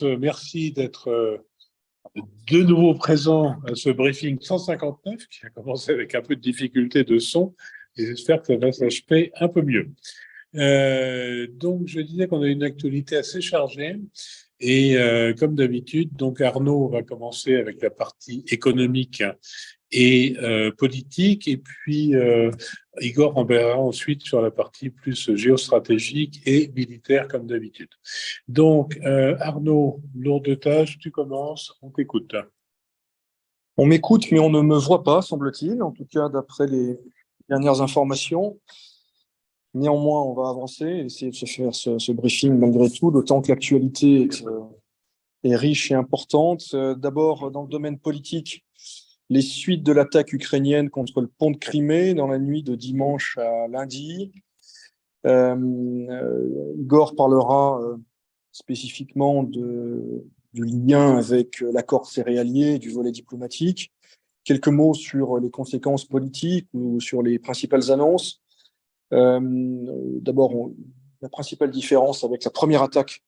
Merci d'être de nouveau présent à ce briefing 159 qui a commencé avec un peu de difficulté de son et j'espère que ça va s'achever un peu mieux. Donc, je disais qu'on a une actualité assez chargée et comme d'habitude, donc Arnaud va commencer avec la partie économique et politique et puis Igor embarquera ensuite sur la partie plus géostratégique et militaire comme d'habitude. Donc, Arnaud, lourde tâche, tu commences, on t'écoute. On m'écoute, mais on ne me voit pas, semble-t-il, en tout cas d'après les dernières informations. Néanmoins, on va avancer et essayer de se faire ce briefing malgré tout, d'autant que l'actualité est riche et importante. D'abord, dans le domaine politique, les suites de l'attaque ukrainienne contre le pont de Crimée dans la nuit de dimanche à lundi. Igor parlera spécifiquement du lien avec l'accord céréalier, du volet diplomatique. Quelques mots sur les conséquences politiques ou sur les principales annonces. D'abord, la principale différence avec la première attaque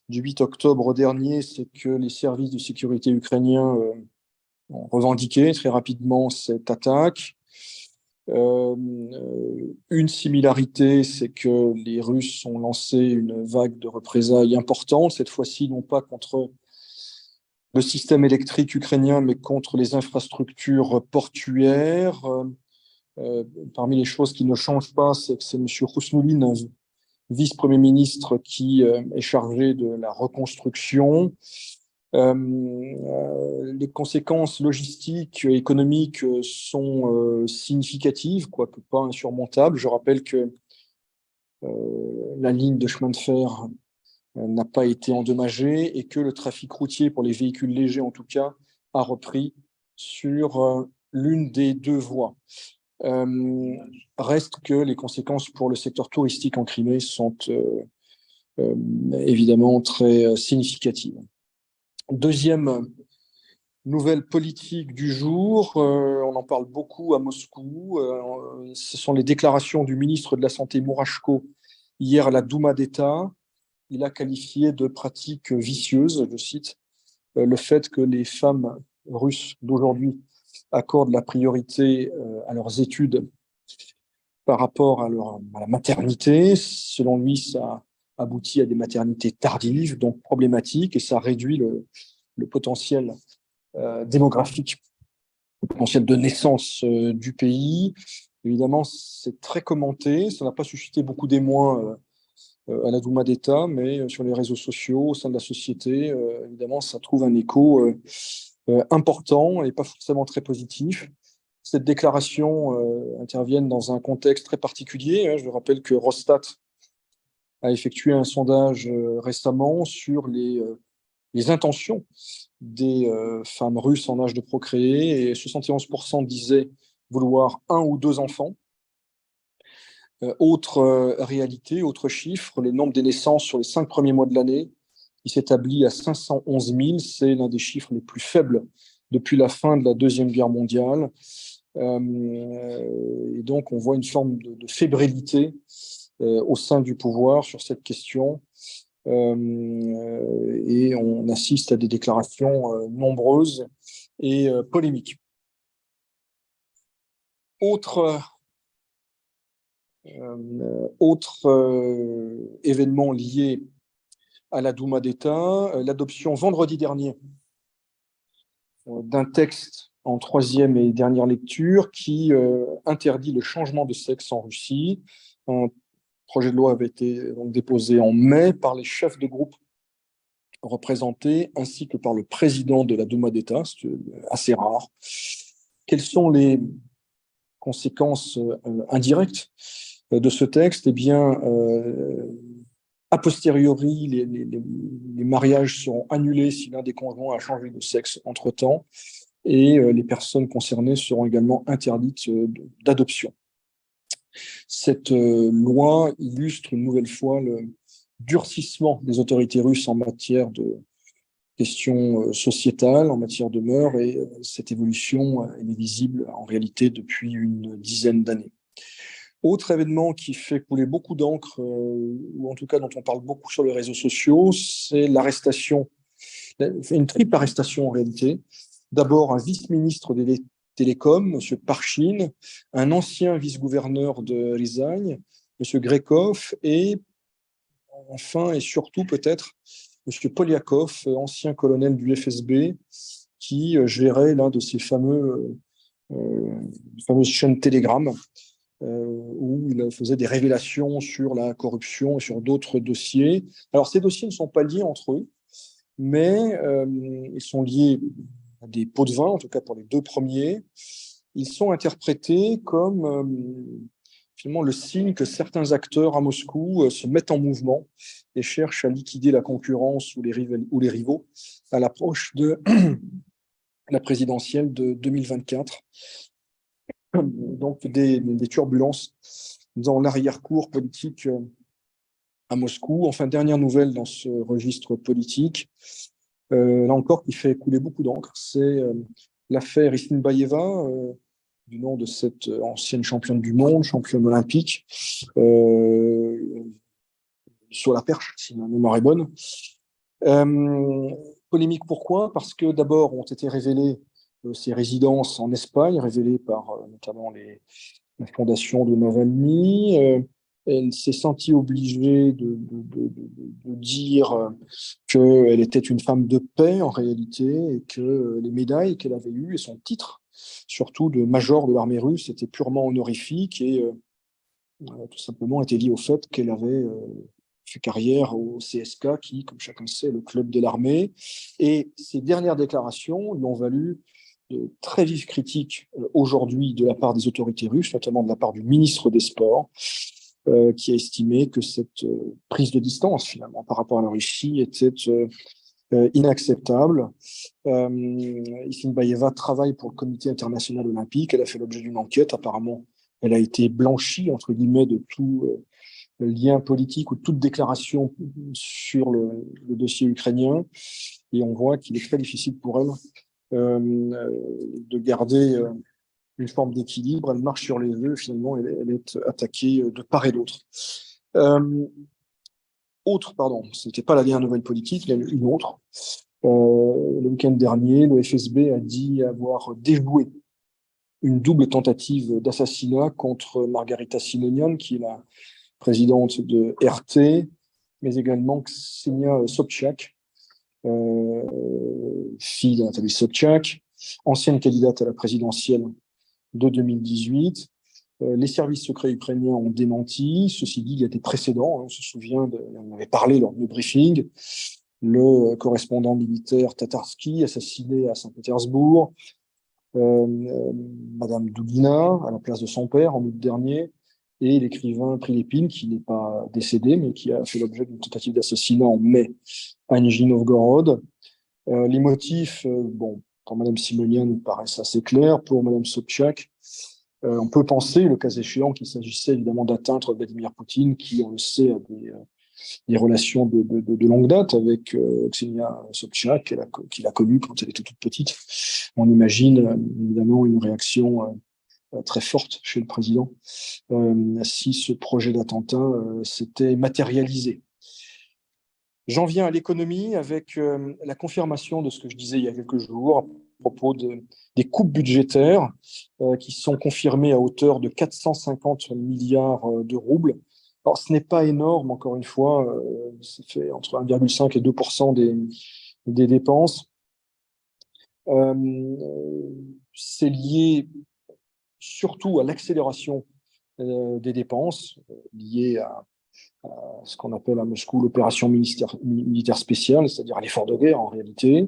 du 8 octobre dernier, c'est que les services de sécurité ukrainiens ont revendiqué très rapidement cette attaque. Une similarité, c'est que les Russes ont lancé une vague de représailles importante, cette fois-ci non pas contre le système électrique ukrainien, mais contre les infrastructures portuaires. Parmi les choses qui ne changent pas, c'est que c'est M. Khusnuline, vice-premier ministre, qui est chargé de la reconstruction. Les conséquences logistiques et économiques sont significatives, quoique pas insurmontables. Je rappelle que la ligne de chemin de fer n'a pas été endommagée et que le trafic routier pour les véhicules légers, en tout cas, a repris sur l'une des deux voies. Reste que les conséquences pour le secteur touristique en Crimée sont évidemment très significatives. Deuxième nouvelle politique du jour, on en parle beaucoup à Moscou, ce sont les déclarations du ministre de la Santé Murashko hier à la Douma d'État. Il a qualifié de pratique vicieuse, je cite, le fait que les femmes russes d'aujourd'hui accordent la priorité à leurs études par rapport à la maternité. Selon lui, ça aboutit à des maternités tardives, donc problématiques, et ça réduit le potentiel démographique, le potentiel de naissance du pays. Évidemment, c'est très commenté, ça n'a pas suscité beaucoup d'émoi à la Douma d'État, mais sur les réseaux sociaux, au sein de la société, évidemment, ça trouve un écho important et pas forcément très positif. Cette déclaration intervient dans un contexte très particulier. Je rappelle que Rostat a effectué un sondage récemment sur les intentions des femmes russes en âge de procréer, et 71% disaient vouloir 1 ou 2 enfants. Autre réalité, autre chiffre, le nombre des naissances sur les 5 premiers mois de l'année, il s'établit à 511 000. C'est l'un des chiffres les plus faibles depuis la fin de la Deuxième Guerre mondiale. Et donc, on voit une forme de fébrilité au sein du pouvoir sur cette question. Et on assiste à des déclarations nombreuses et polémiques. Autre événement lié à la Douma d'État, l'adoption vendredi dernier d'un texte en 3e et dernière lecture qui interdit le changement de sexe en Russie. Un projet de loi avait été donc déposé en mai par les chefs de groupe représentés ainsi que par le président de la Douma d'État, c'est assez rare. Quelles sont les conséquences indirectes de ce texte? Eh bien, a posteriori, les mariages seront annulés si l'un des conjoints a changé de sexe entre-temps, et les personnes concernées seront également interdites d'adoption. Cette loi illustre une nouvelle fois le durcissement des autorités russes en matière de questions sociétales, en matière de mœurs, et cette évolution est visible en réalité depuis une dizaine d'années. Autre événement qui fait couler beaucoup d'encre, ou en tout cas dont on parle beaucoup sur les réseaux sociaux, c'est l'arrestation Il a fait une triple arrestation en réalité. D'abord, un vice-ministre des Télécoms, M. Parchin, un ancien vice-gouverneur de Rizagne, M. Grekov, et enfin et surtout peut-être M. Polyakov, ancien colonel du FSB, qui gérait l'un de ces fameuses chaînes Telegram, où il faisait des révélations sur la corruption et sur d'autres dossiers. Alors, ces dossiers ne sont pas liés entre eux, mais ils sont liés à des pots de vin, en tout cas pour les deux premiers. Ils sont interprétés comme finalement le signe que certains acteurs à Moscou se mettent en mouvement et cherchent à liquider la concurrence ou les rivaux à l'approche de la présidentielle de 2024. Donc des turbulences dans l'arrière-cour politique à Moscou. Enfin, dernière nouvelle dans ce registre politique, là encore, qui fait couler beaucoup d'encre, c'est l'affaire Isinbayeva, du nom de cette ancienne championne du monde, championne olympique, sur la perche, si ma mémoire est bonne. Polémique pourquoi? Parce que d'abord ont été révélées ses résidences en Espagne, révélées par notamment la fondation de Navalny. Elle s'est sentie obligée de dire qu'elle était une femme de paix en réalité, et que les médailles qu'elle avait eues et son titre, surtout de major de l'armée russe, était purement honorifique et tout simplement était lié au fait qu'elle avait fait carrière au CSK, qui, comme chacun sait, est le club de l'armée. Et ces dernières déclarations lui ont valu de très vives critiques aujourd'hui de la part des autorités russes, notamment de la part du ministre des Sports, qui a estimé que cette prise de distance, finalement, par rapport à la Russie était inacceptable. Isinbayeva travaille pour le Comité international olympique. Elle a fait l'objet d'une enquête. Apparemment, elle a été blanchie, entre guillemets, de tout lien politique ou toute déclaration sur le dossier ukrainien. Et on voit qu'il est très difficile pour elle de garder une forme d'équilibre. Elle marche sur les œufs, finalement, elle est attaquée de part et d'autre. Ce n'était pas la dernière nouvelle politique, il y a une autre. Le week-end dernier, le FSB a dit avoir déjoué une double tentative d'assassinat contre Margarita Simonian, qui est la présidente de RT, mais également Ksenia Sobchak, fille de Nathalie Sobchak, ancienne candidate à la présidentielle de 2018. Les services secrets ukrainiens ont démenti. Ceci dit, il y a des précédents. On se souvient, on avait parlé lors du briefing, le correspondant militaire Tatarsky, assassiné à Saint-Pétersbourg, Madame Dugina, à la place de son père, en août dernier, et l'écrivain Prilepine, qui n'est pas décédé, mais qui a fait l'objet d'une tentative d'assassinat en mai à Nijni-Novgorod. Les motifs, pour Madame Simonian, nous paraissent assez clairs. Pour Madame Sobchak, on peut penser, le cas échéant, qu'il s'agissait évidemment d'atteindre Vladimir Poutine, qui, on le sait, a des relations de longue date avec Ksenia Sobchak, qu'il a connue quand elle était toute petite. On imagine évidemment une réaction très forte chez le président si ce projet d'attentat s'était matérialisé. J'en viens à l'économie avec la confirmation de ce que je disais il y a quelques jours à propos des coupes budgétaires qui sont confirmées à hauteur de 450 milliards de roubles. Alors, ce n'est pas énorme, encore une fois, ça fait entre 1,5 et 2% des dépenses. C'est lié surtout à l'accélération des dépenses liées à ce qu'on appelle à Moscou l'opération militaire spéciale, c'est-à-dire l'effort de guerre en réalité.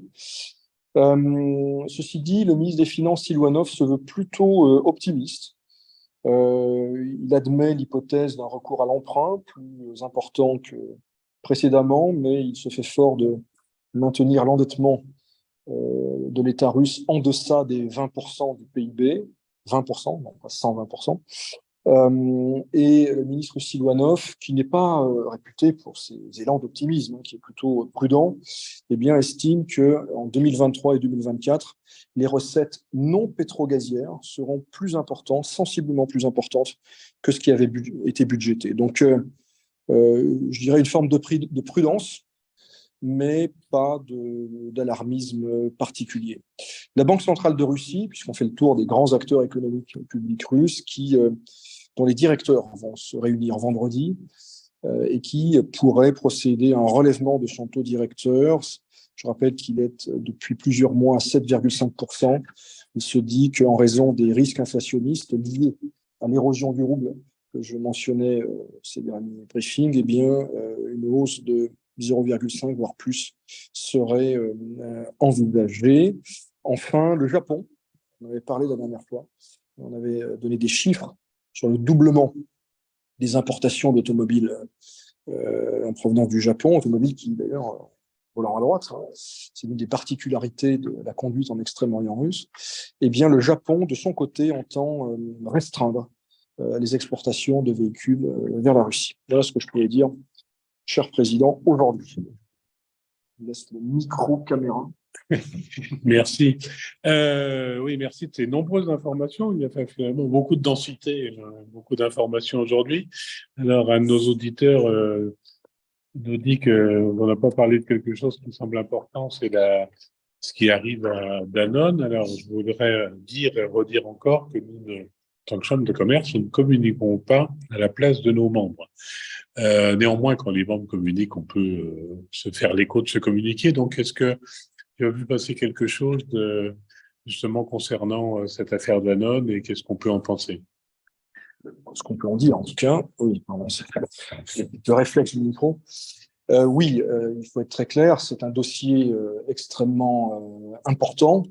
Ceci dit, le ministre des Finances, Siluanov, se veut plutôt optimiste. Il admet l'hypothèse d'un recours à l'emprunt plus important que précédemment, mais il se fait fort de maintenir l'endettement de l'État russe en deçà des 20% du PIB, 20%, non pas 120%. Et le ministre Siluanov, qui n'est pas réputé pour ses élans d'optimisme, qui est plutôt prudent, eh bien, estime qu'en 2023 et 2024, les recettes non pétrogazières seront plus importantes, sensiblement plus importantes que ce qui avait été budgété. Donc, je dirais une forme de prudence mais pas d'alarmisme particulier. La Banque centrale de Russie, puisqu'on fait le tour des grands acteurs économiques publics russes, dont les directeurs vont se réunir vendredi et qui pourraient procéder à un relèvement de son taux directeur. Je rappelle qu'il est depuis plusieurs mois à 7,5%. Il se dit qu'en raison des risques inflationnistes liés à l'érosion du rouble que je mentionnais ces derniers briefings, eh bien, une hausse de 0,5 voire plus serait envisagée. Enfin, le Japon, on avait parlé la dernière fois, on avait donné des chiffres sur le doublement des importations d'automobiles en provenance du Japon, automobiles qui d'ailleurs volant à droite, hein, c'est l'une des particularités de la conduite en Extrême-Orient russe. Eh bien, le Japon, de son côté, entend restreindre les exportations de véhicules vers la Russie. Voilà ce que je pouvais dire, cher président, aujourd'hui. Je laisse le micro-caméra. Merci. Oui, merci de ces nombreuses informations. Il y a finalement beaucoup de densité, beaucoup d'informations aujourd'hui. Alors, un de nos auditeurs nous dit qu'on n'a pas parlé de quelque chose qui semble important, c'est ce qui arrive à Danone. Alors, je voudrais dire et redire encore que nous, en tant que chambre de commerce, nous ne communiquons pas à la place de nos membres. Néanmoins, quand les membres communiquent, on peut se faire l'écho de se communiquer. Donc, est-ce que tu as vu passer quelque chose justement concernant cette affaire Danone et qu'est-ce qu'on peut en penser? Ce qu'on peut en dire, en tout cas, oui, pardon, c'est le réflexe du micro. Oui, il faut être très clair, c'est un dossier extrêmement important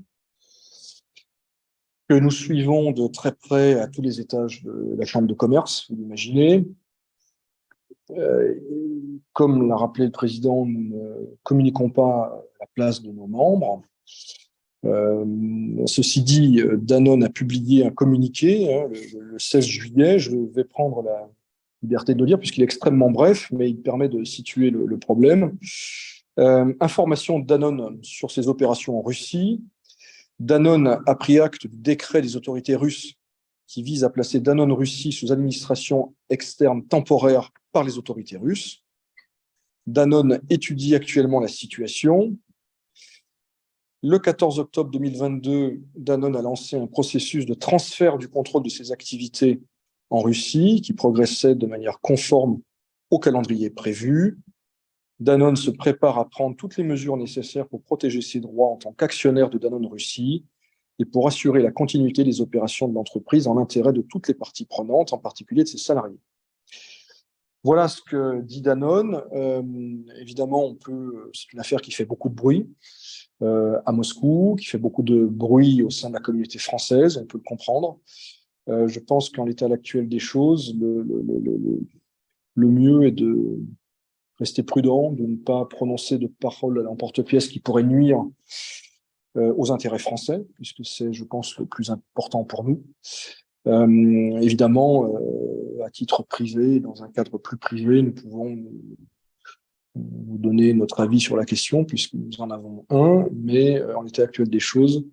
que nous suivons de très près à tous les étages de la Chambre de commerce, vous l'imaginez. Comme l'a rappelé le président, nous ne communiquons pas à la place de nos membres. Ceci dit, Danone a publié un communiqué le 16 juillet. Je vais prendre la liberté de le dire puisqu'il est extrêmement bref, mais il permet de situer le problème. Information de Danone sur ses opérations en Russie. Danone a pris acte du décret des autorités russes qui vise à placer Danone Russie sous administration externe temporaire par les autorités russes. Danone étudie actuellement la situation. Le 14 octobre 2022, Danone a lancé un processus de transfert du contrôle de ses activités en Russie qui progressait de manière conforme au calendrier prévu. Danone se prépare à prendre toutes les mesures nécessaires pour protéger ses droits en tant qu'actionnaire de Danone Russie et pour assurer la continuité des opérations de l'entreprise en l'intérêt de toutes les parties prenantes, en particulier de ses salariés. Voilà ce que dit Danone. Évidemment, c'est une affaire qui fait beaucoup de bruit à Moscou, qui fait beaucoup de bruit au sein de la communauté française, on peut le comprendre. Je pense qu'en l'état actuel des choses, le mieux est de rester prudent, de ne pas prononcer de paroles à l'emporte-pièce qui pourraient nuire aux intérêts français, puisque c'est, je pense, le plus important pour nous. Évidemment, à titre privé, dans un cadre plus privé, nous pouvons vous donner notre avis sur la question, puisque nous en avons un, mais en l'état actuel des choses,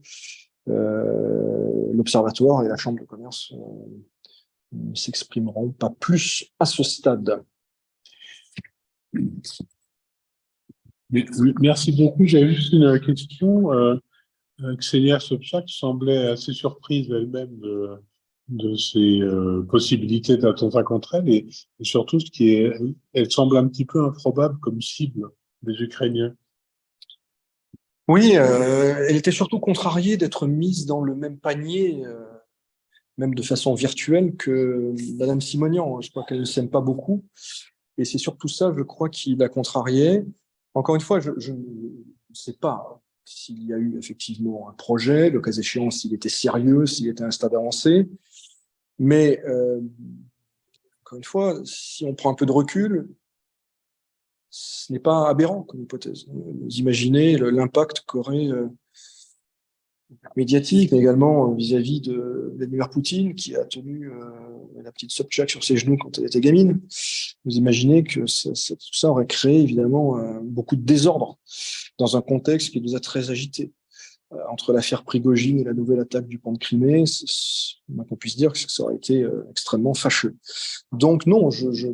l'Observatoire et la Chambre de commerce ne s'exprimeront pas plus à ce stade. Merci beaucoup. J'avais juste une question. Ksenia Sobchak semblait assez surprise elle-même de ces possibilités d'attentat contre elle et surtout elle semble un petit peu improbable comme cible des Ukrainiens. Oui, elle était surtout contrariée d'être mise dans le même panier, même de façon virtuelle, que Madame Simonian. Je crois qu'elle ne s'aime pas beaucoup. Et c'est surtout ça, je crois, qui l'a contrariée. Encore une fois, je ne sais pas s'il y a eu effectivement un projet, le cas échéant, s'il était sérieux, s'il était à un stade avancé. Mais, encore une fois, si on prend un peu de recul, ce n'est pas aberrant comme hypothèse. Vous imaginez l'impact qu'aurait médiatique, mais également vis-à-vis de Vladimir Poutine, qui a tenu la petite Sobchak sur ses genoux quand elle était gamine. Vous imaginez que tout ça aurait créé évidemment beaucoup de désordre dans un contexte qui est déjà très agité. Entre l'affaire Prigojine et la nouvelle attaque du pont de Crimée, on puisse dire que ça aurait été extrêmement fâcheux. Donc non, je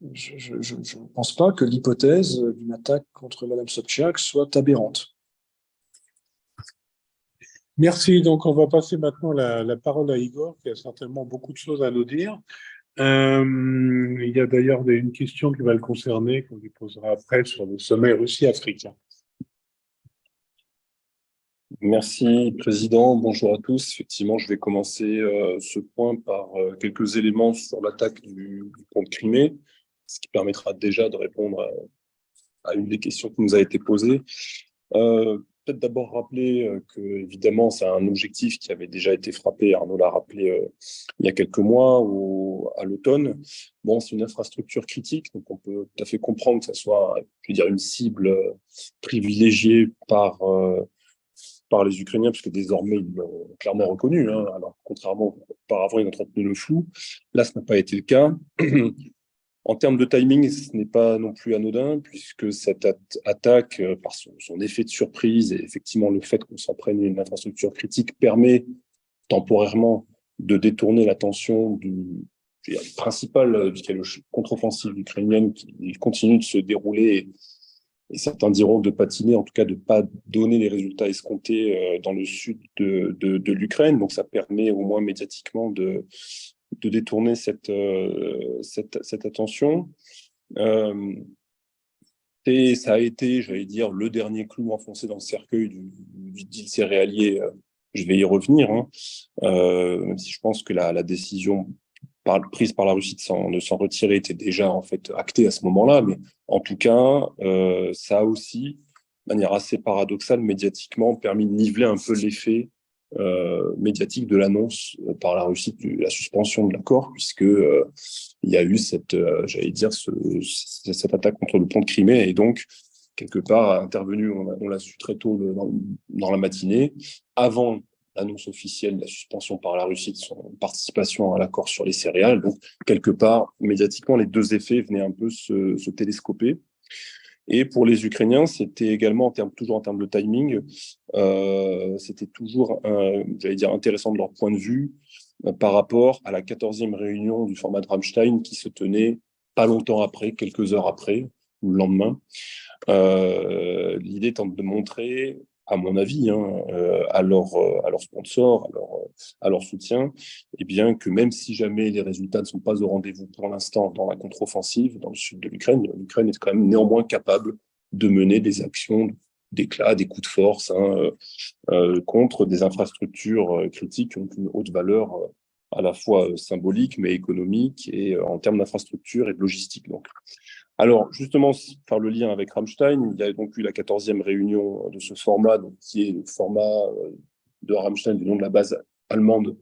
Je ne pense pas que l'hypothèse d'une attaque contre Mme Sobchak soit aberrante. Merci. Donc, on va passer maintenant la parole à Igor, qui a certainement beaucoup de choses à nous dire. Il y a d'ailleurs une question qui va le concerner, qu'on lui posera après sur le sommet Russie-Afrique. Merci, Président. Bonjour à tous. Effectivement, je vais commencer ce point par quelques éléments sur l'attaque du pont de Crimée, ce qui permettra déjà de répondre à une des questions qui nous a été posée. Peut-être d'abord rappeler que, évidemment, c'est un objectif qui avait déjà été frappé, Arnaud l'a rappelé il y a quelques mois, à l'automne. Bon, c'est une infrastructure critique, donc on peut tout à fait comprendre que ça soit, je veux dire, une cible privilégiée par les Ukrainiens, parce que désormais, ils l'ont clairement reconnu. Hein. Alors, contrairement auparavant, ils entretenu le flou. Là, ce n'a pas été le cas. En termes de timing, ce n'est pas non plus anodin, puisque cette attaque, par son effet de surprise et effectivement le fait qu'on s'en prenne une infrastructure critique, permet temporairement de détourner l'attention du principal, puisqu'il y a le contre-offensive ukrainienne qui continue de se dérouler, et certains diront de patiner, en tout cas de ne pas donner les résultats escomptés dans le sud de l'Ukraine. Donc ça permet au moins médiatiquement de détourner cette attention. Et ça a été, j'allais dire, le dernier clou enfoncé dans le cercueil du deal céréalier. Je vais y revenir, hein. Même si je pense que la décision prise par la Russie de s'en retirer était déjà en fait actée à ce moment-là. Mais en tout cas, ça a aussi, de manière assez paradoxale, médiatiquement, permis de niveler un peu l'effet médiatique de l'annonce par la Russie de la suspension de l'accord, puisque il y a eu j'allais dire, cette attaque contre le pont de Crimée, et donc quelque part intervenu, on l'a su très tôt dans la matinée, avant l'annonce officielle de la suspension par la Russie de son participation à l'accord sur les céréales. Donc quelque part, médiatiquement, les deux effets venaient un peu se télescoper. Et pour les Ukrainiens, c'était également, toujours en termes de timing, c'était toujours, j'allais dire, intéressant de leur point de vue par rapport à la 14e réunion du format de Ramstein qui se tenait pas longtemps après, quelques heures après, ou le lendemain. L'idée étant de montrer, à mon avis, hein, à leurs sponsors, à leur soutien, eh bien, que même si jamais les résultats ne sont pas au rendez-vous pour l'instant dans la contre-offensive dans le sud de l'Ukraine, l'Ukraine est quand même néanmoins capable de mener des actions d'éclat, des coups de force contre des infrastructures critiques qui ont une haute valeur à la fois symbolique, mais économique, et en termes d'infrastructure et de logistique. Donc, alors, justement, faire le lien avec Ramstein, il y a donc eu la 14e réunion de ce format, donc, qui est le format de Ramstein, du nom de la base allemande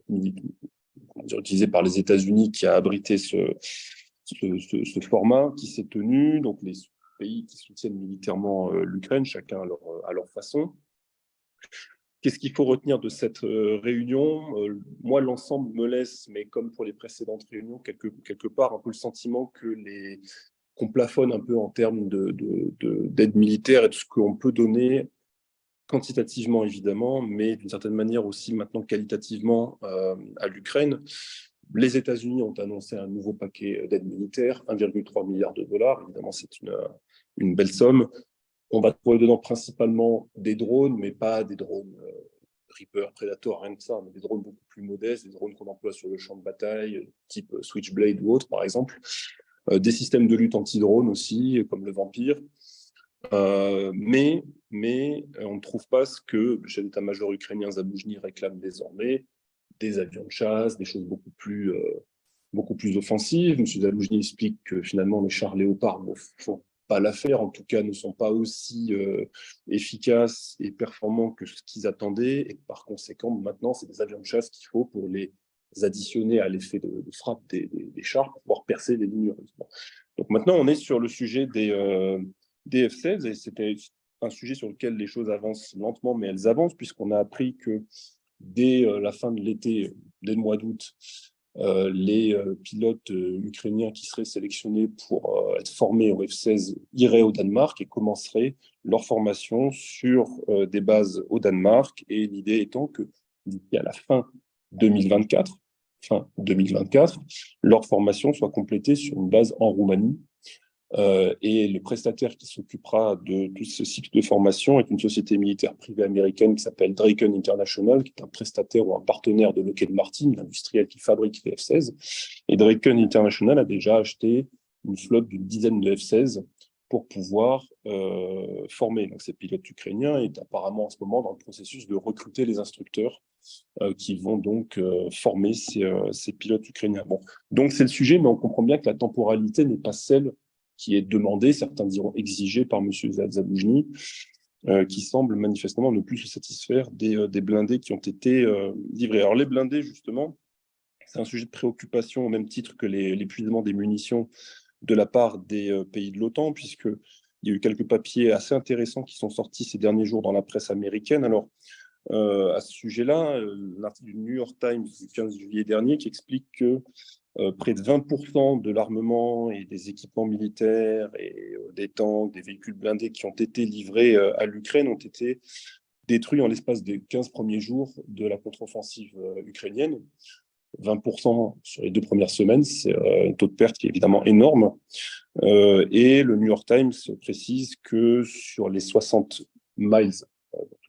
utilisée par les États-Unis, qui a abrité ce format, qui s'est tenu. Donc, les pays qui soutiennent militairement l'Ukraine, chacun à leur façon. Qu'est-ce qu'il faut retenir de cette réunion? Moi, l'ensemble me laisse, mais comme pour les précédentes réunions, quelque part un peu le sentiment qu'on plafonne un peu en termes d'aide militaire et de ce qu'on peut donner quantitativement, évidemment, mais d'une certaine manière aussi maintenant qualitativement à l'Ukraine. Les États-Unis ont annoncé un nouveau paquet d'aide militaire, 1,3 milliard de dollars. Évidemment, c'est une belle somme. On va trouver dedans principalement des drones, mais pas des drones Reaper, Predator, rien que ça, mais des drones beaucoup plus modestes, des drones qu'on emploie sur le champ de bataille, type Switchblade ou autre, par exemple. Des systèmes de lutte anti-drone aussi, comme le Vampire. Mais on ne trouve pas ce que le chef d'état-major ukrainien Zaboujny réclame désormais, des avions de chasse, des choses beaucoup plus offensives. M. Zaboujny explique que finalement les chars Léopard ne font pas l'affaire, en tout cas ne sont pas aussi efficaces et performants que ce qu'ils attendaient, et par conséquent maintenant c'est des avions de chasse qu'il faut pour les additionner à l'effet de frappe des chars pour pouvoir percer les lignes russes. Donc maintenant on est sur le sujet des F-16, et c'était un sujet sur lequel les choses avancent lentement, mais elles avancent, puisqu'on a appris que dès la fin de l'été, dès le mois d'août, les pilotes ukrainiens qui seraient sélectionnés pour être formés au F-16 iraient au Danemark et commenceraient leur formation sur des bases au Danemark. Et l'idée étant que d'ici à la fin 2024, fin 2024, leur formation soit complétée sur une base en Roumanie. Et le prestataire qui s'occupera de tout ce cycle de formation est une société militaire privée américaine qui s'appelle Draken International, qui est un prestataire ou un partenaire de Lockheed Martin, l'industriel qui fabrique les F-16. Et Draken International a déjà acheté une flotte d'une dizaine de F-16 pour pouvoir former. Donc, ces pilotes ukrainiens est apparemment en ce moment dans le processus de recruter les instructeurs qui vont donc former ces pilotes ukrainiens. Bon, donc c'est le sujet, mais on comprend bien que la temporalité n'est pas celle qui est demandée, certains diront exigée par M. Zaloujny, qui semble manifestement ne plus se satisfaire des blindés qui ont été livrés. Alors les blindés, justement, c'est un sujet de préoccupation au même titre que l'épuisement des munitions de la part des pays de l'OTAN, puisqu'il y a eu quelques papiers assez intéressants qui sont sortis ces derniers jours dans la presse américaine. Alors, à ce sujet-là, l'article du New York Times du 15 juillet dernier qui explique que près de 20% de l'armement et des équipements militaires et des tanks, des véhicules blindés qui ont été livrés à l'Ukraine ont été détruits en l'espace des 15 premiers jours de la contre-offensive ukrainienne. 20% sur les 2 premières semaines, c'est un taux de perte qui est évidemment énorme. Et le New York Times précise que sur les 60 miles,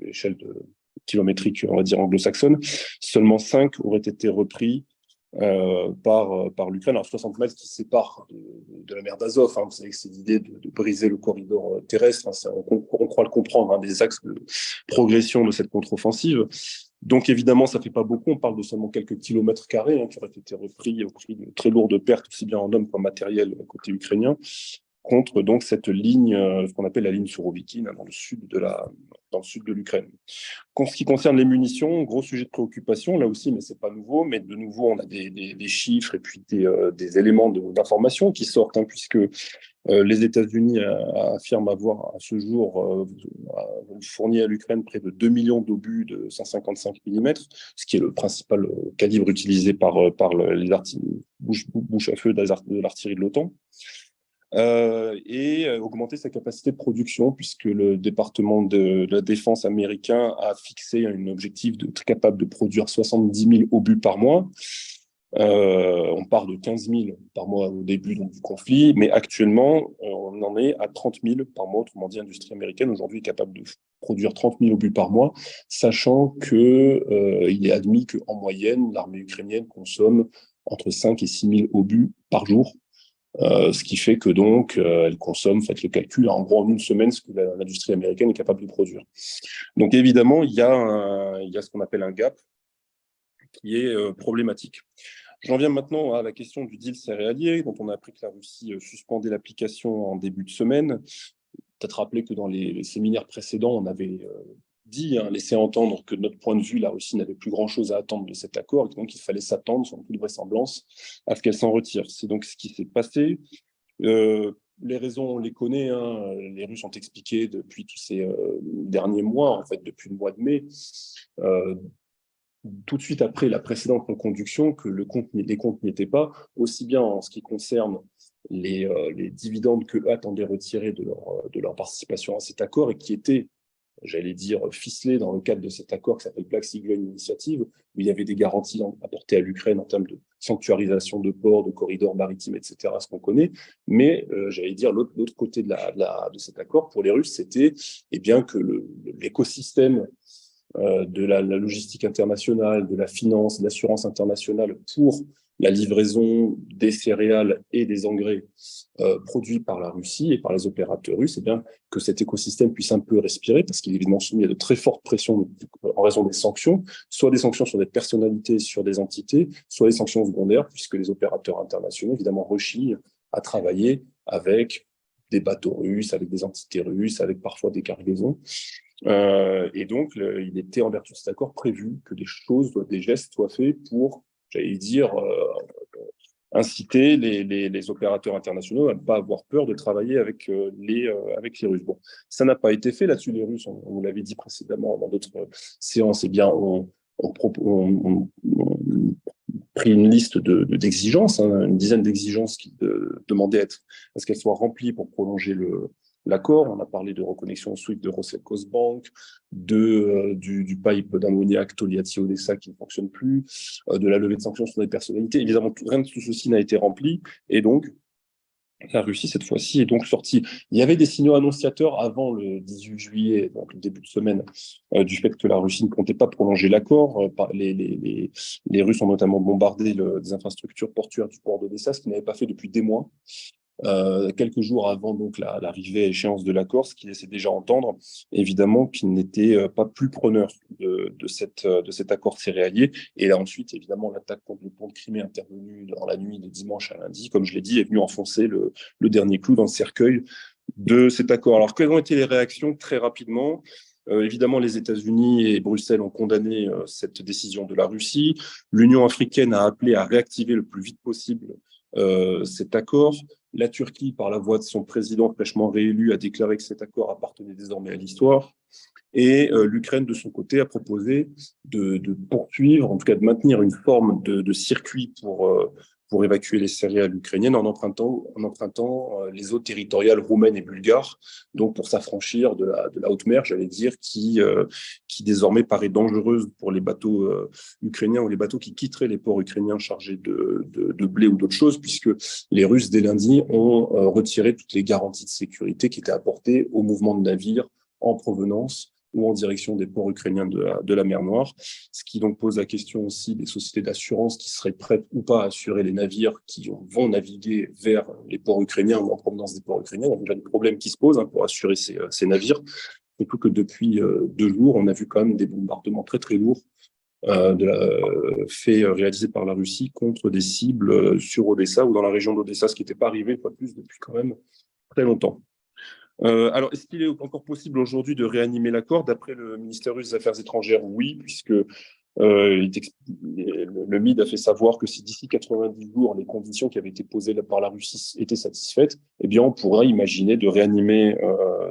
l'échelle kilométrique, on va dire anglo-saxonne, seulement 5 auraient été repris par l'Ukraine. Alors 60 mètres qui séparent de la mer d'Azov. Vous savez que c'est l'idée de briser le corridor terrestre. On croit le comprendre, des axes de progression de cette contre-offensive. Donc évidemment, ça ne fait pas beaucoup. On parle de seulement quelques kilomètres carrés qui auraient été repris au prix de très lourdes pertes, aussi bien en hommes qu'en matériel côté ukrainien, contre donc cette ligne, ce qu'on appelle la ligne Surovikine, dans le sud de l'Ukraine. En ce qui concerne les munitions, gros sujet de préoccupation, là aussi, mais ce n'est pas nouveau, mais de nouveau, on a des chiffres et puis des éléments d'information qui sortent, puisque les États-Unis affirment avoir à ce jour fourni à l'Ukraine près de 2 millions d'obus de 155 mm, ce qui est le principal calibre utilisé par les bouches à feu de l'artillerie de l'OTAN. Et augmenter sa capacité de production, puisque le département de la défense américain a fixé un objectif d'être capable de produire 70 000 obus par mois. On part de 15 000 par mois au début du conflit, mais actuellement, on en est à 30 000 par mois. Autrement dit, l'industrie américaine aujourd'hui est capable de produire 30 000 obus par mois, sachant qu'il est admis qu'en moyenne, l'armée ukrainienne consomme entre 5 et 6 000 obus par jour. Ce qui fait que donc elle consomme, faites le calcul, en gros en une semaine ce que l'industrie américaine est capable de produire. Donc évidemment, il y a ce qu'on appelle un gap qui est problématique. J'en viens maintenant à la question du deal céréalier, dont on a appris que la Russie suspendait l'application en début de semaine. Peut-être rappeler que dans les séminaires précédents, on avait laissé entendre que de notre point de vue, la Russie n'avait plus grand-chose à attendre de cet accord, et donc il fallait s'attendre, sans toute vraisemblance, à ce qu'elle s'en retire. C'est donc ce qui s'est passé. Les raisons, on les connaît. Les Russes ont expliqué depuis tous ces derniers mois, en fait, depuis le mois de mai, tout de suite après la précédente reconduction, que les comptes n'y étaient pas, aussi bien en ce qui concerne les dividendes qu'eux attendaient retirer de leur participation à cet accord et qui étaient, j'allais dire, ficelés dans le cadre de cet accord qui s'appelle Black Sea Grain Initiative, où il y avait des garanties apportées à l'Ukraine en termes de sanctuarisation de ports, de corridors maritimes, etc., ce qu'on connaît. Mais, j'allais dire, l'autre côté de cet accord, pour les Russes, c'était que l'écosystème de la logistique internationale, de la finance, de l'assurance internationale pour la livraison des céréales et des engrais produits par la Russie et par les opérateurs russes, que cet écosystème puisse un peu respirer, parce qu'il est évidemment soumis à de très fortes pressions en raison des sanctions, soit des sanctions sur des personnalités, sur des entités, soit des sanctions secondaires, puisque les opérateurs internationaux, évidemment, rechignent à travailler avec des bateaux russes, avec des entités russes, avec parfois des cargaisons. Et donc, il était en vertu de cet accord prévu que des gestes soient faits pour, j'allais dire, inciter les opérateurs internationaux à ne pas avoir peur de travailler avec les Russes. Bon, ça n'a pas été fait là-dessus. Les Russes, on vous l'avait dit précédemment dans d'autres séances, ont pris une liste d'exigences, une dizaine d'exigences qui demandaient à ce qu'elles soient remplies pour prolonger l'accord. On a parlé de reconnexion SWIFT de Roselcosbank, du pipe d'ammoniac Togliatti-Odessa qui ne fonctionne plus, de la levée de sanctions sur des personnalités. Évidemment, rien de tout ceci n'a été rempli. Et donc, la Russie, cette fois-ci, est donc sortie. Il y avait des signaux annonciateurs avant le 18 juillet, donc le début de semaine, du fait que la Russie ne comptait pas prolonger l'accord. Les Russes ont notamment bombardé des infrastructures portuaires du port d'Odessa, ce qu'ils n'avaient pas fait depuis des mois. Quelques jours avant donc l'arrivée à échéance de l'accord, ce qui laissait déjà entendre évidemment qu'il n'était pas plus preneur de cet accord céréalier. Et là ensuite, évidemment, l'attaque contre le pont de Crimée intervenue dans la nuit de dimanche à lundi, comme je l'ai dit, est venue enfoncer le dernier clou dans le cercueil de cet accord. Alors, quelles ont été les réactions? Très rapidement, évidemment, les États-Unis et Bruxelles ont condamné cette décision de la Russie. L'Union africaine a appelé à réactiver le plus vite possible cet accord. La Turquie, par la voix de son président fraîchement réélu, a déclaré que cet accord appartenait désormais à l'histoire. Et l'Ukraine, de son côté, a proposé de poursuivre, en tout cas de maintenir une forme de circuit pour évacuer les céréales ukrainiennes en empruntant les eaux territoriales roumaines et bulgares, donc pour s'affranchir de la haute mer, j'allais dire, qui désormais paraît dangereuse pour les bateaux ukrainiens ou les bateaux qui quitteraient les ports ukrainiens chargés de blé ou d'autres choses, puisque les Russes, dès lundi, ont retiré toutes les garanties de sécurité qui étaient apportées au mouvement de navires en provenance ou en direction des ports ukrainiens de la mer Noire, ce qui donc pose la question aussi des sociétés d'assurance qui seraient prêtes ou pas à assurer les navires qui vont naviguer vers les ports ukrainiens ou en provenance des ports ukrainiens. Il y a déjà des problèmes qui se posent pour assurer ces navires, surtout que depuis 2 jours, on a vu quand même des bombardements très très lourds réalisés par la Russie contre des cibles sur Odessa ou dans la région d'Odessa, ce qui n'était pas arrivé, pas plus, depuis quand même très longtemps. Alors, est-ce qu'il est encore possible aujourd'hui de réanimer l'accord? D'après le ministère russe des Affaires étrangères, oui, puisque le MID a fait savoir que si d'ici 90 jours, les conditions qui avaient été posées par la Russie étaient satisfaites, eh bien, on pourrait imaginer de réanimer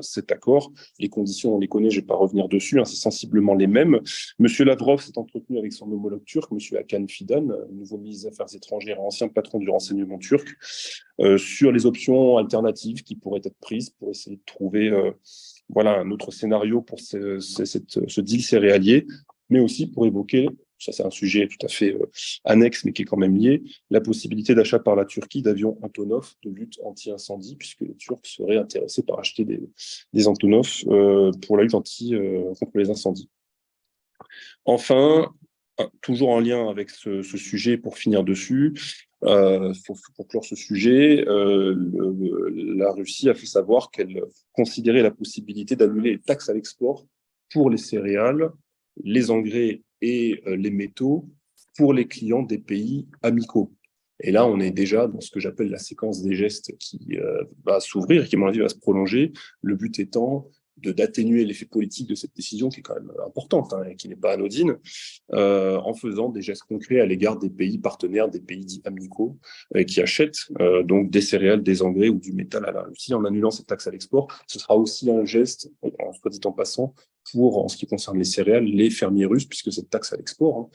cet accord. Les conditions, on les connaît, je ne vais pas revenir dessus, c'est sensiblement les mêmes. Monsieur Lavrov s'est entretenu avec son homologue turc, Monsieur Hakan Fidan, nouveau ministre des Affaires étrangères, ancien patron du renseignement turc, sur les options alternatives qui pourraient être prises pour essayer de trouver un autre scénario pour ce deal céréalier, mais aussi pour évoquer, ça c'est un sujet tout à fait annexe, mais qui est quand même lié, la possibilité d'achat par la Turquie d'avions Antonov de lutte anti-incendie, puisque les Turcs seraient intéressés par acheter des Antonov pour la lutte contre les incendies. Enfin, toujours en lien avec ce sujet, pour finir dessus, pour clore ce sujet, la Russie a fait savoir qu'elle considérait la possibilité d'annuler les taxes à l'export pour les céréales, les engrais et les métaux pour les clients des pays amicaux. Et là, on est déjà dans ce que j'appelle la séquence des gestes qui va s'ouvrir, qui, à mon avis, va se prolonger. Le but étant d'atténuer l'effet politique de cette décision, qui est quand même importante et qui n'est pas anodine, en faisant des gestes concrets à l'égard des pays partenaires, des pays dits amicaux, qui achètent donc des céréales, des engrais ou du métal à la Russie. En annulant cette taxe à l'export, ce sera aussi un geste, soit dit en passant, pour, en ce qui concerne les céréales, les fermiers russes, puisque cette taxe à l'export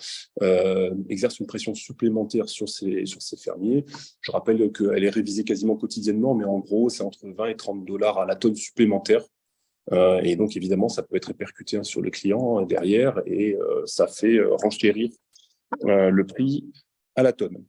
exerce une pression supplémentaire sur ces fermiers. Je rappelle qu'elle est révisée quasiment quotidiennement, mais en gros, c'est entre 20 et 30 dollars à la tonne supplémentaire. Et donc, évidemment, ça peut être répercuté sur le client derrière, et ça fait renchérir le prix à la tonne.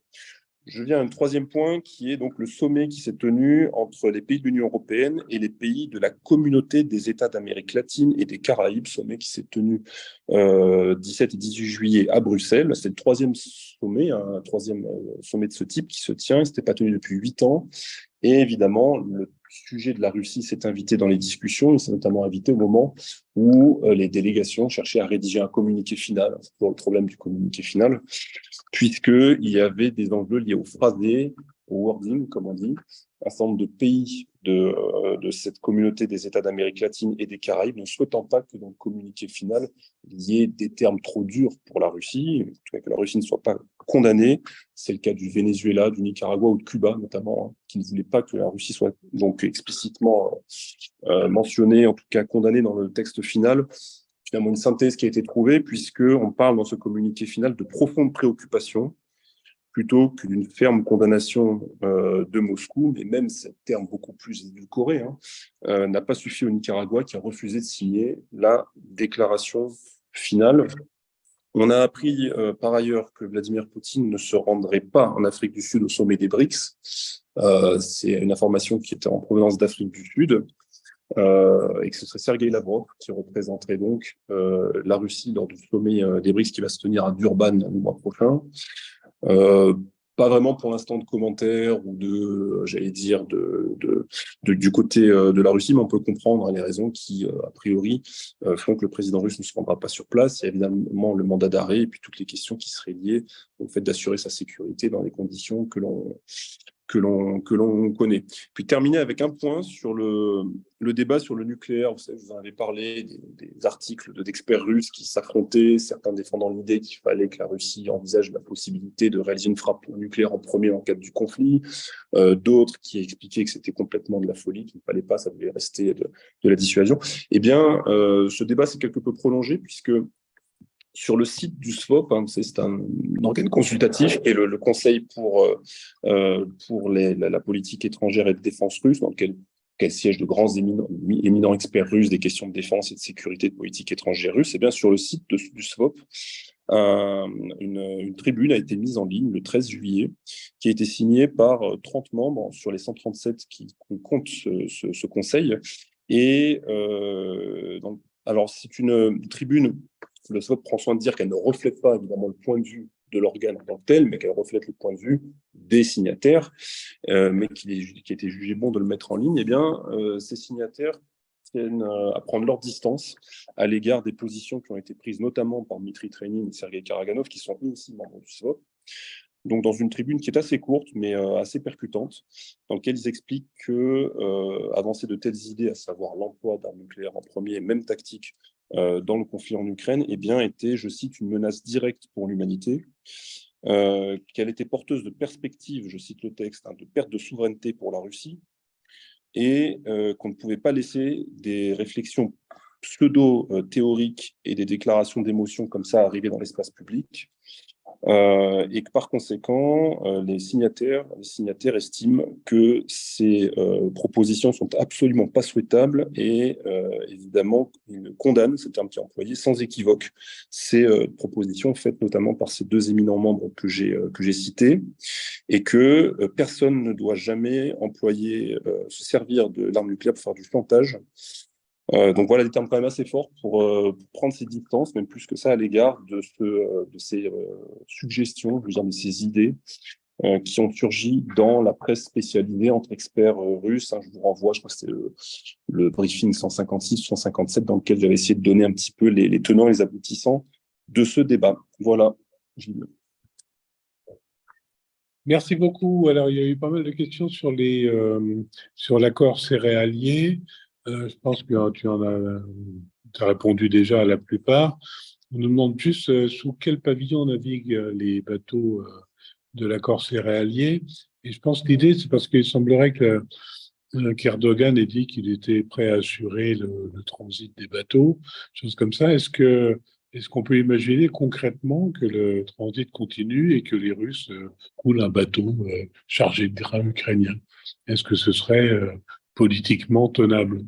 Je viens à un troisième point qui est donc le sommet qui s'est tenu entre les pays de l'Union européenne et les pays de la communauté des États d'Amérique latine et des Caraïbes, sommet qui s'est tenu 17 et 18 juillet à Bruxelles. C'est le troisième sommet, un troisième sommet de ce type qui se tient. Il ne s'était pas tenu depuis 8 ans. Et évidemment, le sujet de la Russie s'est invité dans les discussions. Il s'est notamment invité au moment où les délégations cherchaient à rédiger un communiqué final. C'est toujours le problème du communiqué final, puisqu'il y avait des enjeux liés au phrasé, au wording, comme on dit. Un certain nombre de pays de cette communauté des États d'Amérique latine et des Caraïbes ne souhaitant pas que dans le communiqué final, il y ait des termes trop durs pour la Russie, que la Russie ne soit pas condamnée. C'est le cas du Venezuela, du Nicaragua ou de Cuba notamment, qui ne voulaient pas que la Russie soit donc explicitement mentionnée, en tout cas condamnée dans le texte final. Finalement, une synthèse qui a été trouvée, puisqu'on parle dans ce communiqué final de profondes préoccupations plutôt que d'une ferme condamnation de Moscou, mais même ce terme beaucoup plus édulcoré n'a pas suffi au Nicaragua qui a refusé de signer la déclaration finale. On a appris par ailleurs que Vladimir Poutine ne se rendrait pas en Afrique du Sud au sommet des BRICS. C'est une information qui était en provenance d'Afrique du Sud. Et que ce serait Sergueï Lavrov qui représenterait donc la Russie lors du sommet des BRICS qui va se tenir à Durban le mois prochain. Pas vraiment pour l'instant de commentaires ou j'allais dire, du côté de la Russie, mais on peut comprendre les raisons qui, a priori, font que le président russe ne se rendra pas sur place. Il y a évidemment le mandat d'arrêt et puis toutes les questions qui seraient liées au fait d'assurer sa sécurité dans les conditions que l'on connaît. Puis terminer avec un point sur le débat sur le nucléaire. Vous savez, je vous en avais parlé des articles d'experts russes qui s'affrontaient, certains défendant l'idée qu'il fallait que la Russie envisage la possibilité de réaliser une frappe nucléaire en premier en cas du conflit, d'autres qui expliquaient que c'était complètement de la folie, qu'il ne fallait pas, ça devait rester de la dissuasion. Eh bien, ce débat s'est quelque peu prolongé puisque sur le site du SFOP, c'est un organe consultatif et le Conseil pour la politique étrangère et de défense russe, dans lequel siègent de grands éminents experts russes des questions de défense et de sécurité de politique étrangère russe. Et bien sur le site du SFOP, une tribune a été mise en ligne le 13 juillet, qui a été signée par 30 membres sur les 137 qui comptent ce conseil. Et donc, alors c'est une tribune. Le SFOP prend soin de dire qu'elle ne reflète pas évidemment le point de vue de l'organe en tant que tel, mais qu'elle reflète le point de vue des signataires, mais qui a été jugé bon de le mettre en ligne. Eh bien, ces signataires tiennent à prendre leur distance à l'égard des positions qui ont été prises notamment par Dmitry Trenin et Sergei Karaganov, qui sont eux aussi membres du SFOP. Donc, dans une tribune qui est assez courte, mais assez percutante, dans laquelle ils expliquent que avancer de telles idées, à savoir l'emploi d'armes nucléaires en premier, même tactique, dans le conflit en Ukraine, eh bien, était, je cite, une menace directe pour l'humanité, qu'elle était porteuse de perspectives, je cite le texte, de perte de souveraineté pour la Russie, et qu'on ne pouvait pas laisser des réflexions pseudo-théoriques et des déclarations d'émotion comme ça arriver dans l'espace public, et que par conséquent, les signataires estiment que ces propositions sont absolument pas souhaitables et évidemment, ils condamnent, c'est le terme qui est employé, sans équivoque, ces propositions faites notamment par ces deux éminents membres que j'ai cités, et que personne ne doit jamais se servir de l'arme nucléaire pour faire du chantage. Donc voilà des termes quand même assez forts pour prendre ses distances, même plus que ça, à l'égard de ces suggestions, je veux dire, de ces idées qui ont surgi dans la presse spécialisée entre experts russes. Je vous renvoie, je crois que c'était le briefing 156 ou 157 dans lequel j'avais essayé de donner un petit peu les tenants et les aboutissants de ce débat. Voilà, Gilles. Merci beaucoup. Alors, il y a eu pas mal de questions sur l'accord céréalier. Je pense que tu as répondu déjà à la plupart. On nous demande juste sous quel pavillon naviguent les bateaux de l'accord céréalier. Et je pense que l'idée, c'est parce qu'il semblerait qu'Erdogan ait dit qu'il était prêt à assurer le transit des bateaux, choses comme ça. Est-ce qu'on peut imaginer concrètement que le transit continue et que les Russes coulent un bateau chargé de grains ukrainiens? Est-ce que ce serait politiquement tenable?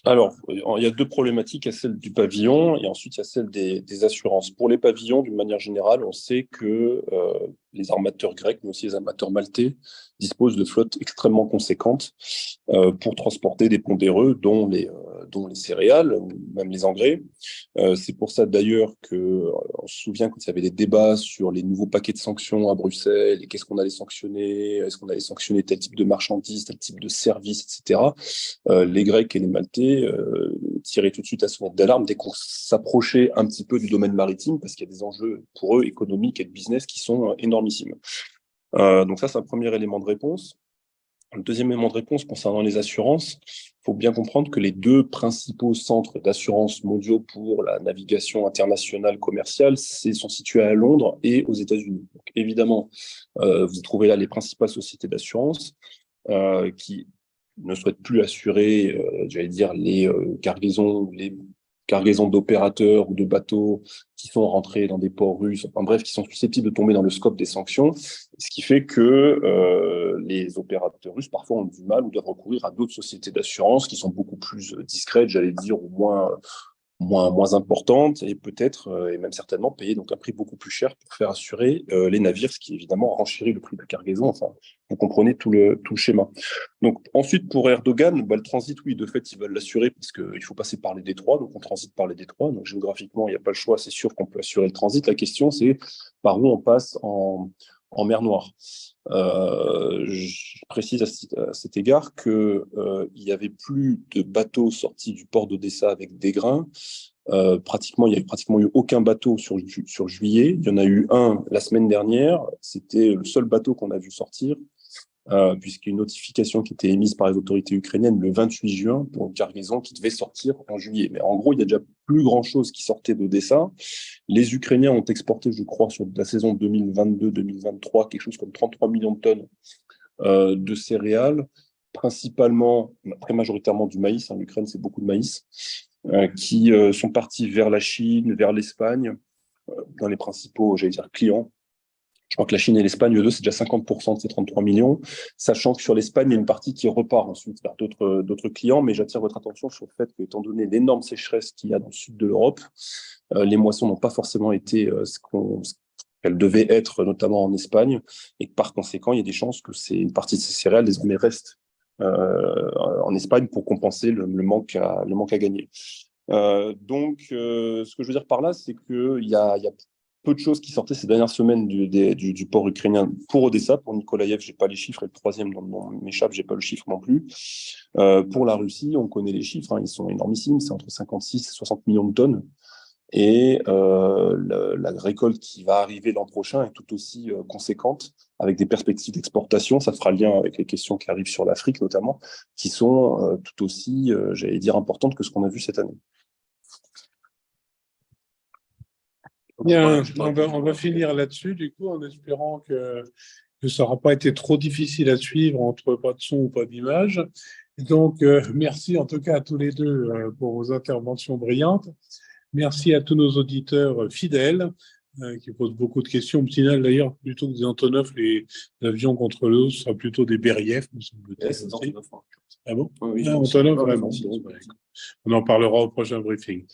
Alors, il y a deux problématiques, il y a celle du pavillon et ensuite il y a celle des assurances. Pour les pavillons, d'une manière générale, on sait que les armateurs grecs, mais aussi les armateurs maltais, disposent de flottes extrêmement conséquentes pour transporter des pondéreux, dont les céréales, ou même les engrais. C'est pour ça d'ailleurs on se souvient quand il y avait des débats sur les nouveaux paquets de sanctions à Bruxelles, et qu'est-ce qu'on allait sanctionner, est-ce qu'on allait sanctionner tel type de marchandises, tel type de service, etc. Les Grecs et les Maltais tiraient tout de suite à sonnette d'alarme dès qu'on s'approchait un petit peu du domaine maritime, parce qu'il y a des enjeux pour eux économiques et de business qui sont énormissimes. Donc ça, c'est un premier élément de réponse. Le deuxième élément de réponse concernant les assurances, il faut bien comprendre que les deux principaux centres d'assurance mondiaux pour la navigation internationale commerciale sont situés à Londres et aux États-Unis. Donc, évidemment, vous trouvez là les principales sociétés d'assurance qui ne souhaitent plus assurer, j'allais dire, les cargaisons, les cargaison d'opérateurs ou de bateaux qui sont rentrés dans des ports russes, enfin bref, qui sont susceptibles de tomber dans le scope des sanctions, ce qui fait que les opérateurs russes parfois ont du mal ou doivent recourir à d'autres sociétés d'assurance qui sont beaucoup plus discrètes, j'allais dire, ou moins importantes, et peut-être, et même certainement, payer donc un prix beaucoup plus cher pour faire assurer les navires, ce qui évidemment renchérit le prix de la cargaison. Enfin, vous comprenez tout le schéma. Donc ensuite, pour Erdogan, le transit, oui, de fait, ils veulent l'assurer parce qu'il faut passer par les détroits, donc on transite par les détroits, donc géographiquement, il n'y a pas le choix, c'est sûr qu'on peut assurer le transit. La question, c'est par où on passe en mer Noire. Je précise à cet égard qu'il n'y avait plus de bateaux sortis du port d'Odessa avec des grains. Il n'y a pratiquement eu aucun bateau sur juillet. Il y en a eu un la semaine dernière. C'était le seul bateau qu'on a vu sortir, puisqu'il y a une notification qui était émise par les autorités ukrainiennes le 28 juin pour une cargaison qui devait sortir en juillet. Mais en gros, il y a déjà plus grand-chose qui sortait d'Odessa. Les Ukrainiens ont exporté, je crois, sur la saison 2022-2023, quelque chose comme 33 millions de tonnes de céréales, principalement, très majoritairement du maïs. L'Ukraine, c'est beaucoup de maïs, qui sont partis vers la Chine, vers l'Espagne, dans les principaux, j'allais dire, clients. Je crois que la Chine et l'Espagne, eux deux, c'est déjà 50% de ces 33 millions, sachant que sur l'Espagne, il y a une partie qui repart ensuite vers d'autres clients, mais j'attire votre attention sur le fait qu'étant donné l'énorme sécheresse qu'il y a dans le sud de l'Europe, les moissons n'ont pas forcément été ce qu'elles devaient être, notamment en Espagne, et que par conséquent, il y a des chances que une partie de ces céréales désormais reste en Espagne pour compenser le manque à gagner. Donc, ce que je veux dire par là, c'est qu'il y a peu de choses qui sortaient ces dernières semaines du port ukrainien pour Odessa. Pour Nikolaïev, je n'ai pas les chiffres, et le troisième m'échappe, je n'ai pas le chiffre non plus. Pour la Russie, on connaît les chiffres, ils sont énormissimes, c'est entre 56 et 60 millions de tonnes. Et la récolte qui va arriver l'an prochain est tout aussi conséquente, avec des perspectives d'exportation. Ça fera lien avec les questions qui arrivent sur l'Afrique notamment, qui sont tout aussi, j'allais dire, importantes que ce qu'on a vu cette année. Bien, on va finir là-dessus, du coup, en espérant que ça n'aura pas été trop difficile à suivre entre pas de son ou pas d'image. Donc, merci en tout cas à tous les deux pour vos interventions brillantes. Merci à tous nos auditeurs fidèles qui posent beaucoup de questions. Au final, d'ailleurs, plutôt que des Antonov, les avions contre l'eau, ce sera plutôt des Beriev, me semble-t-il. Ah bon? Oui, Antonov, vraiment. On en parlera au prochain briefing.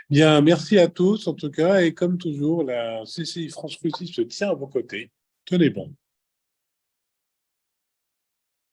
Bien, merci à tous, en tout cas. Et comme toujours, la CCI France-Russie se tient à vos côtés. Tenez bon.